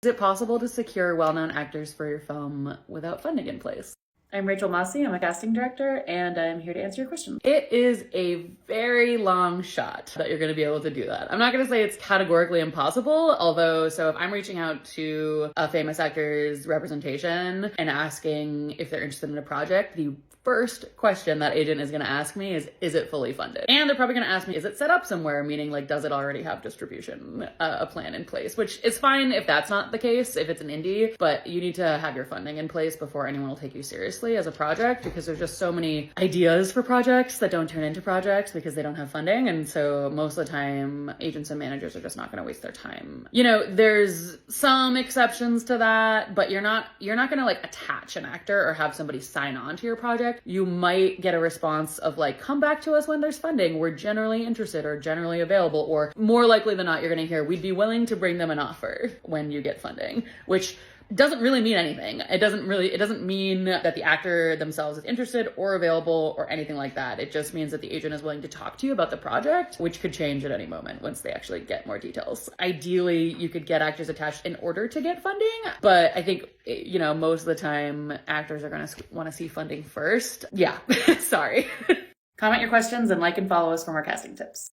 Is it possible to secure well-known actors for your film without funding in place? I'm Rachel Mossey, I'm a casting director, and I'm here to answer your question. It is a very long shot that you're gonna be able to do that. I'm not gonna say it's categorically impossible, although, so if I'm reaching out to a famous actor's representation and asking if they're interested in a project, the first question that agent is gonna ask me is it fully funded? And they're probably gonna ask me, is it set up somewhere? Meaning, like, does it already have distribution, a plan in place? Which is fine if that's not the case, if it's an indie, but you need to have your funding in place before anyone will take you seriously as a project, because there's just so many ideas for projects that don't turn into projects because they don't have funding. And so most of the time, agents and managers are just not gonna waste their time. You know, there's some exceptions to that, but you're not gonna like attach an actor or have somebody sign on to your project. You might get a response of like, come back to us when there's funding. We're generally interested or generally available, or more likely than not, you're gonna hear, we'd be willing to bring them an offer when you get funding, which doesn't really mean anything. It doesn't mean that the actor themselves is interested or available or anything like that. It just means that the agent is willing to talk to you about the project, which could change at any moment once they actually get more details. Ideally, you could get actors attached in order to get funding, but I think, you know, most of the time actors are gonna wanna see funding first. Yeah, sorry. Comment your questions and like and follow us for more casting tips.